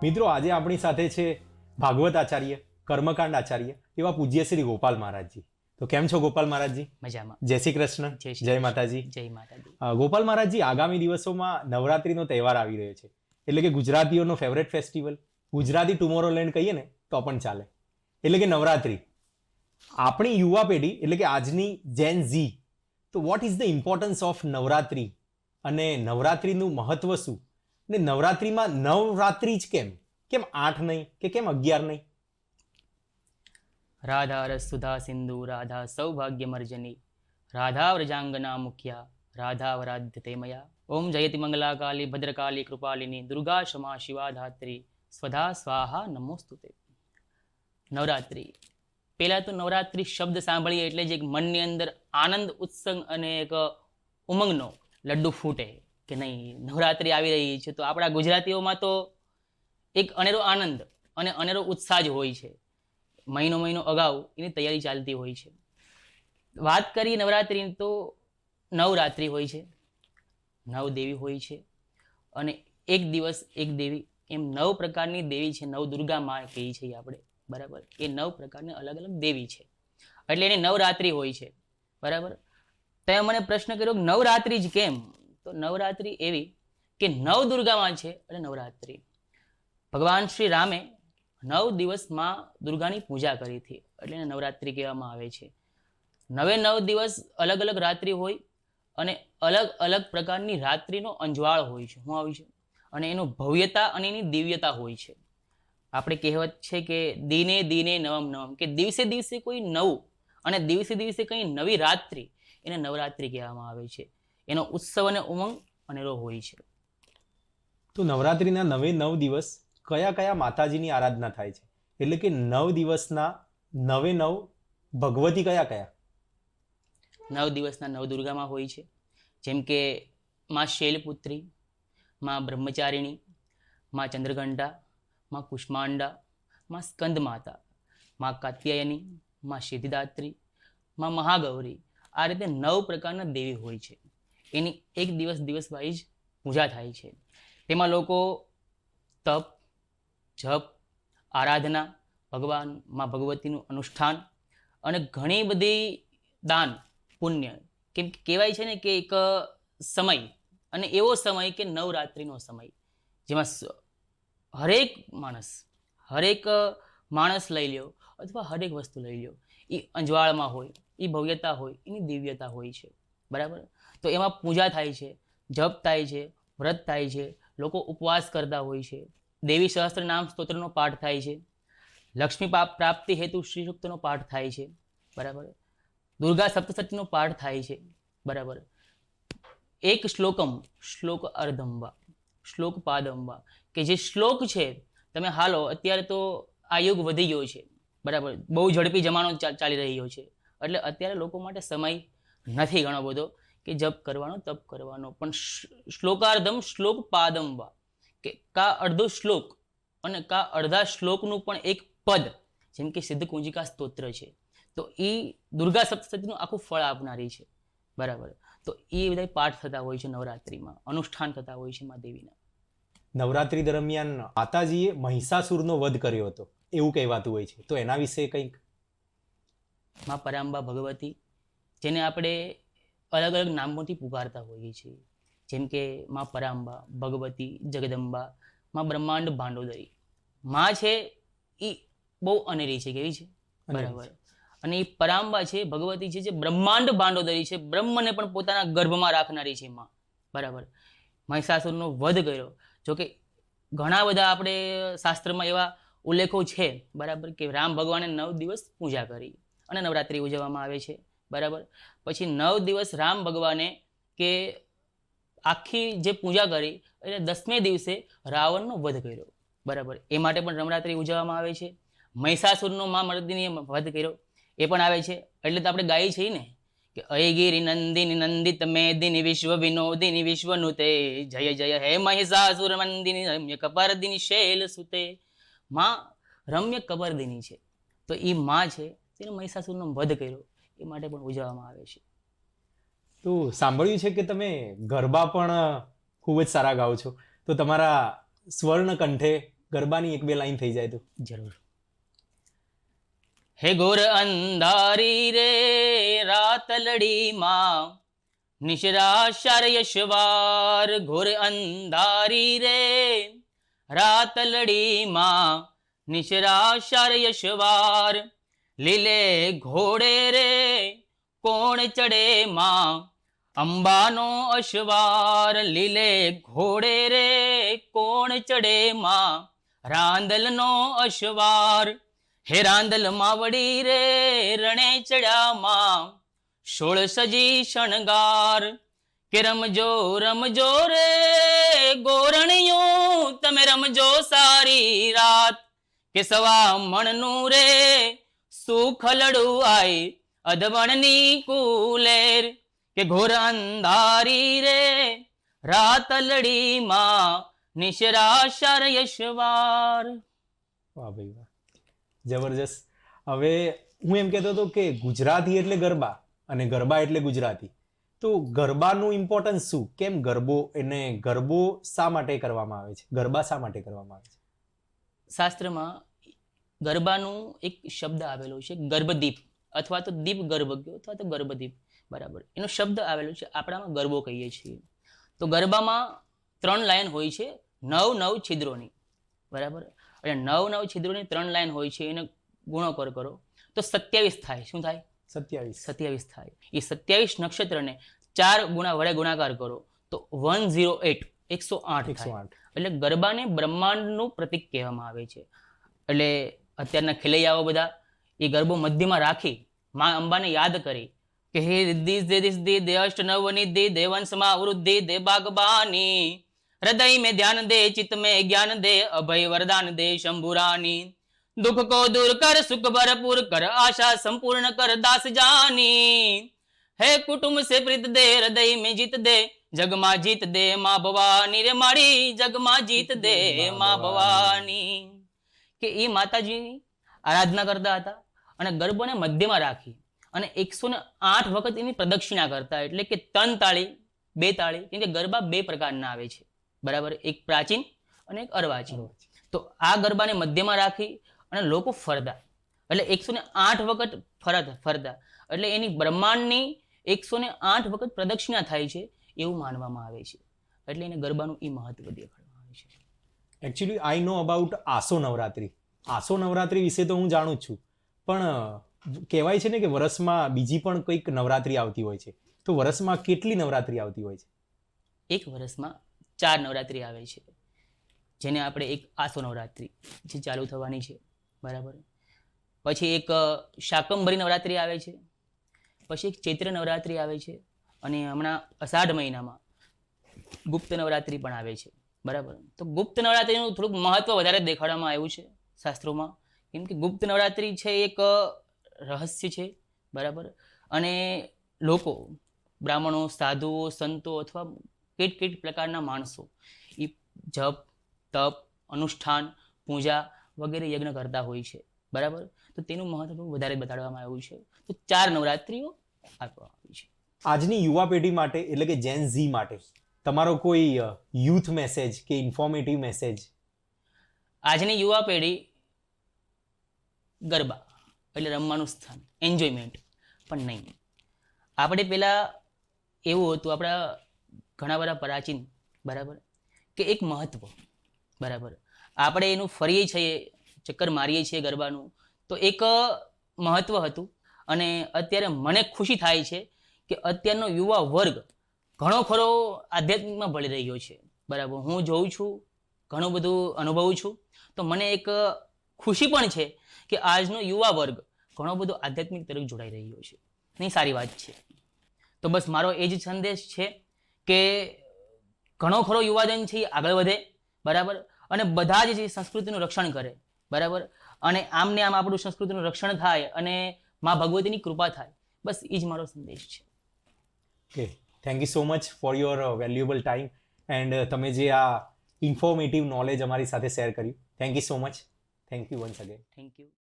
મિત્રો, આજે આપણી સાથે છે ભાગવત આચાર્ય, કર્મકાંડ આચાર્ય એવા પૂજ્ય શ્રી ગોપાલ મહારાજજી. તો કેમ છો ગોપાલ મહારાજજી? મજામાં. જય શ્રી કૃષ્ણ. જય માતાજી. જય માતાજી. ગોપાલ મહારાજજી, આગામી દિવસોમાં નવરાત્રીનો તહેવાર આવી રહ્યો છે, એટલે કે ગુજરાતીઓનો ફેવરેટ ફેસ્ટિવલ, ગુજરાતી ટુમોરોલેન્ડ કહીએ ને તો પણ ચાલે, એટલે કે નવરાત્રી. આપણી યુવા પેઢી એટલે કે આજની જેન ઝી, તો what is the importance of Navratri અને નવરાત્રીનું મહત્વ શું, ને નવરાત્રીમાં નવરાત્રી જ કેમ, કેમ 8 નહીં કે કેમ 11 નહીં? રાધા રસુધા સિંધુ રાધા સૌભાગ્યમર્જની રાધા વ્રજાંગના મુખ્યા રાધા વરાધ્યતે મયા. ઓમ જયતિ મંગલા કાલી ભદ્રકાલી કૃપાલિની દુર્ગા ક્ષમા શિવા ધાત્રી સ્વધા સ્વાહા નમોસ્તુતે. નવરાત્રિ, પહેલા તો નવરાત્રિ શબ્દ સાંભળીએ એટલે જ એક મનની અંદર આનંદ, ઉત્સંગ અને એક ઉમંગનો લડ્ડુ ફૂટે કે નહીં, નવરાત્રિ આવી રહી છે. તો આપણા ગુજરાતીઓમાં તો એક અનેરો આનંદ અને અનેરો ઉત્સાહ જ હોય છે. મહિનો અગાઉ એની તૈયારી ચાલતી હોય છે. વાત કરીએ નવરાત્રિની તો નવરાત્રિ હોય છે, 9 દેવી હોય છે અને એક દિવસ એક દેવી, એમ 9 પ્રકારની દેવી છે. 9 દુર્ગા માં કહીએ છીએ આપણે, બરાબર. એ 9 પ્રકારની અલગ અલગ દેવી છે, એટલે એની નવરાત્રિ હોય છે, બરાબર. તમે મને પ્રશ્ન કર્યો કે નવરાત્રિ જ કેમ? તો નવરાત્રિ એવી કે 9 દુર્ગામાં છે અને નવરાત્રિ. ભગવાન શ્રી રામે 9 દિવસ માં દુર્ગાની પૂજા કરી હતી, એટલે એને નવરાત્રિ કહેવામાં આવે છે. 9 દિવસ અલગ અલગ રાત્રિ હોય અને અલગ અલગ પ્રકારની રાત્રિનો અંજવાળ હોય છે. શું હોય છે? અને એનું ભવ્યતા અને એની દિવ્યતા હોય છે. આપણે કહેવત છે કે દિને દિને નવમ નવમ, કે દિવસે દિવસે કોઈ નવું અને દિવસે દિવસે કંઈ નવી રાત્રિ, એને નવરાત્રિ કહેવામાં આવે છે. એનો ઉત્સવ અને ઉમંગ અનેરો હોય છે. તો નવરાત્રીના 9 દિવસ કયા કયા માતાજીની આરાધના થાય છે, એટલે કે 9 દિવસના 9 ભગવતી કયા કયા? 9 દિવસના 9 દુર્ગામાં હોય છે, જેમ કે માં શૈલપુત્રી, માં બ્રહ્મચારિણી, માં ચંદ્રઘંટા, માં કુષ્માંડા, માં સ્કંદ માતા, માં કાત્યાયની, માં સિદ્ધિદાત્રી, માં મહાગૌરી. આ રીતે 9 પ્રકારના દેવી હોય છે. એની એક દિવસ વાઇઝ પૂજા થાય છે. તેમાં લોકો તપ, જપ, આરાધના, ભગવાન માં ભગવતીનું અનુષ્ઠાન અને ઘણી બધી દાન પુણ્ય, કેમ કે કહેવાય છે ને કે એક સમય, અને એવો સમય કે નવરાત્રિનો સમય, જેમાં હરેક માણસ લઈ લ્યો અથવા હરેક વસ્તુ લઈ લ્યો, એ અંજવાળમાં હોય, એ ભવ્યતા હોય, એની દિવ્યતા હોય છે, બરાબર. તો એમાં પૂજા થાય છે, જપ થાય છે, વ્રત થાય છે, લોકો ઉપવાસ કરતા હોય છે, દેવી સહસ્ત્ર નામ સ્તોત્રનો પાઠ થાય છે, લક્ષ્મી પ્રાપ્તિ હેતુ શ્રી સૂક્તનો પાઠ થાય છે, બરાબર. દુર્ગા સપ્તશતીનો પાઠ થાય છે, બરાબર. એક શ્લોક અર્ધંબા, શ્લોક પાદંબા, કે જે શ્લોક છે, તમે હાલો, અત્યારે તો આ યુગ વધી ગયો છે, બરાબર. બહુ ઝડપી જમાનો ચાલી રહ્યો છે, એટલે અત્યારે લોકો માટે સમય નથી ઘણો બધો કે જપ કરવાનો, તપ કરવાનો. પણ શ્લોકાર્ધમ શ્લોક પાદંબા, કે કા અડધો શ્લોક અને કા અડધા શ્લોકનું પણ એક પદ, જેમ કે સિદ્ધ કુંજિકા સ્તોત્ર છે, તો એ દુર્ગા સપ્તશતીનું આખું ફળ આપનારી છે, બરાબર. તો એ બધા પાઠ થતા હોય છે નવરાત્રિમાં, અનુષ્ઠાન થતા હોય છે મા દેવીના. નવરાત્રી દરમિયાન માતાજીએ મહિષાસુરનો વધ કર્યો હતો એવું કહેવાતું હોય છે, તો એના વિશે કંઈક? માં પરાંબા ભગવતી, જેને આપણે અલગ અલગ નામોથી પુકારતા હોઈએ છીએ, જેમ કે માં પરાંબા, ભગવતી, જગદંબા, માં બ્રહ્માંડ ભાંડોદરી. માં છે એ બહુ અનેરી છે, કેવી છે, બરાબર. અને એ પરાંબા છે, ભગવતી છે, જે બ્રહ્માંડ ભાંડોદરી છે, બ્રહ્મને પણ પોતાના ગર્ભમાં રાખનારી છે માં, બરાબર. મહિષાસુરનો વધ કર્યો. જોકે ઘણા બધા આપણે શાસ્ત્રમાં એવા ઉલ્લેખો છે, બરાબર, કે રામ ભગવાને 9 દિવસ પૂજા કરી અને નવરાત્રિ ઉજવવામાં આવે છે, બરાબર. પછી 9 દિવસ રામ ભગવાને કે આખી જે પૂજા કરી એટલે 10મે દિવસે રાવણનો વધ કર્યો, બરાબર. એ માટે પણ નવરાત્રિ ઉજવવામાં આવે છે. મહિષાસુરનો મા મર્દિનીએ વધ કર્યો, એ પણ આવે છે. એટલે તો આપણે ગાઈએ છીએ ને કે અયગીરી નંદિની નંદિત મેદિની વિશ્વ વિનોદિની વિશ્વનુતે, જય જય હે મહિષાસુર મંદિની રમ્ય કપર્દિની શૈલ સુતે. માં રમ્ય કપર્દિની છે, તો એ માં છે, તેને મહિષાસુરનો વધ કર્યો, એ માટે પણ ઉજવવામાં આવે છે. તો સાંભળ્યું છે કે તમે ગરબા પણ ખૂબ જ સારા ગાઓ છો, તો તમારા સ્વર્ણ કંઠે ગરબાની એક બે લાઈન થઈ જાય તો. જરૂર. હે ઘોર અંધારી રે રાતલડી માં નિશરાશાર યશવાર, ઘોર અંધારી રે રાતલડી માં નિશરાશાર યશવાર, લીલે ઘોડે રે કોણ ચડે માં અંબાનો અશ્વાર, લીલે ઘોડે રે કોણ ચડે માં રાંદલનો અશ્વાર, હે રાંદલ માવડી રે રણે ચડ્યા માં 16 સજી શણગાર, કે રમજો રમજો રે ગોરણિયું તમે રમજો સારી રાત, કે સવા મણનું રે સુખલડું આઈ અધવણની કુલેર, કે ઘોર અંધારી રે રાતલડી માં નિશરાશાર યશવાર. વાહ ભાઈ વાહ, જબરજસ્ત. હવે હું એમ કહેતો હતો કે ગુજરાતી એટલે ગરબા અને ગરબા એટલે ગુજરાતી. તો ગરબાનું ઇમ્પોર્ટન્સ શું? કેમ ગરબો, એને ગરબો શા માટે કરવામાં આવે છે? ગરબા શા માટે કરવામાં આવે છે? શાસ્ત્રમાં ગરબાનું એક શબ્દ આવેલો છે, ગર્ભદીપ, અથવા તો દીપ ગર્ભગ્યો અથવા તો ગર્ભદીપ, બરાબર. એનો શબ્દ આવેલો છે, આપણામાં ગરબો કહીએ છીએ. તો ગરબામાં 3 લાઈન હોય છે 9 છિદ્રોની, બરાબર. એટલે 9 છિદ્રોની 3 લાઈન હોય છે, એને ગુણોકર કરો તો 27 થાય. શું થાય? 27 થાય. એ 27 નક્ષત્રને 4 ગુણા વડે ગુણાકાર કરો તો 108 108 થાય. એટલે ગરબાને બ્રહ્માંડનું પ્રતીક કહેવામાં આવે છે. એટલે અત્યારના ખેલૈયાઓ બધા એ ગરબો મધ્યમાં રાખી માં અંબાને યાદ કરી કે હે રિદ્ધિ સિદ્ધિ દે અષ્ટ નવ નિધિ દે વંશમાં વૃદ્ધિ દે બાગબાની, હૃદય में ध्यान दे चित्त में ज्ञान दे अभय वरदान दे शंभुरानी, दुख को दूर कर सुख भरपूर कर आशा संपूर्ण कर दास जानी, है कुटुंब से प्रीत दे हृदय में जीत दे जग માં જીત દે માં ભવાની રે મારી, જગ માં જીત દે માં ભવાની. કે એ માતાજીની આરાધના કરતા હતા અને ગરબાને મધ્યમાં રાખી અને 108 વખત એની પ્રદક્ષિણા કરતા. એટલે કે 3 તાળી 2 તાળી, કેમ કે ગરબા 2 પ્રકારના આવે છે, બરાબર. એક પ્રાચીન અને એક અર્વાચીન. તો આ ગરબાને મધ્યમાં રાખી અને લોકો ફરતા, એટલે 108 વખત ફરતા, એટલે એની બ્રહ્માંડની 108 વખત પ્રદક્ષિણા થાય છે એવું માનવામાં આવે છે. એટલે એને ગરબાનું એ મહત્વ દેખાડવામાં આવે છે. એકચ્યુઅલી આઈ નો અબાઉટ આસો નવરાત્રી. આસો નવરાત્રી વિશે તો હું જાણું જ છું, પણ કહેવાય છે ને કે વર્ષમાં બીજી પણ કંઈક નવરાત્રી આવતી હોય છે. તો વર્ષમાં કેટલી નવરાત્રી આવતી હોય છે? એક વર્ષમાં 4 નવરાત્રી આવે છે, જેને આપણે એક આસો નવરાત્રી જે ચાલુ થવાની છે, બરાબર. પછી એક શાકંભરી નવરાત્રી આવે છે, પછી એક ચૈત્ર નવરાત્રી આવે છે, અને હમણાં અષાઢ મહિનામાં ગુપ્ત નવરાત્રી પણ આવે છે, બરાબર. તો ગુપ્ત નવરાત્રીનું થોડુંક મહત્વ વધારે દેખાડવામાં આવ્યું છે શાસ્ત્રોમાં, કેમ કે ગુપ્ત નવરાત્રી છે એક રહસ્ય છે, બરાબર. અને લોકો, બ્રાહ્મણો, સાધુઓ, સંતો અથવા કેટ પ્રકારના માણસો એ જપ, તપ, અનુષ્ઠાન, પૂજા વગેરે યજ્ઞ કરતા હોય છે, બરાબર. તો તેનું મહત્વ વધારે બતાડવામાં આવ્યું છે. તો 4 નવરાત્રીઓ આપવામાં આવી છે. આજની યુવા પેઢી માટે, એટલે કે જેન ઝી માટે તમારો કોઈ યુથ મેસેજ કે ઇન્ફોર્મેટિવ મેસેજ? આજની યુવા પેઢી ગરબા એટલે રમવાનું સ્થાન, એન્જોયમેન્ટ પણ નહીં. આપણે પહેલાં એવું હતું, આપણા ઘણા બધા પ્રાચીન, બરાબર, કે એક મહત્વ, બરાબર. આપણે એનું ફરીએ છીએ, ચક્કર મારીએ છીએ ગરબાનું, તો એક મહત્વ હતું. અને અત્યારે મને ખુશી થાય છે કે અત્યારનો યુવા વર્ગ ઘણો ખરો આધ્યાત્મિકમાં ભળી રહ્યો છે, બરાબર. હું જોઉં છું, ઘણું બધું અનુભવું છું, તો મને એક ખુશી પણ છે કે આજનો યુવા વર્ગ ઘણો બધો આધ્યાત્મિક તરફ જોડાઈ રહ્યો છે. નહીં, સારી વાત છે. તો બસ મારો એ જ સંદેશ છે કે ઘણો ખરો યુવાધન છે એ આગળ વધે, બરાબર. અને બધા જ છે સંસ્કૃતિનું રક્ષણ કરે, બરાબર. અને આમને આમ આપણું સંસ્કૃતિનું રક્ષણ થાય અને માં ભગવતીની કૃપા થાય. બસ એ જ મારો સંદેશ છે. Okay, thank you so much for your valuable time and તમે જે આ ઇન્ફોર્મેટિવ નોલેજ અમારી સાથે શેર કર્યું. Thank you so much. Thank you once again. Thank you.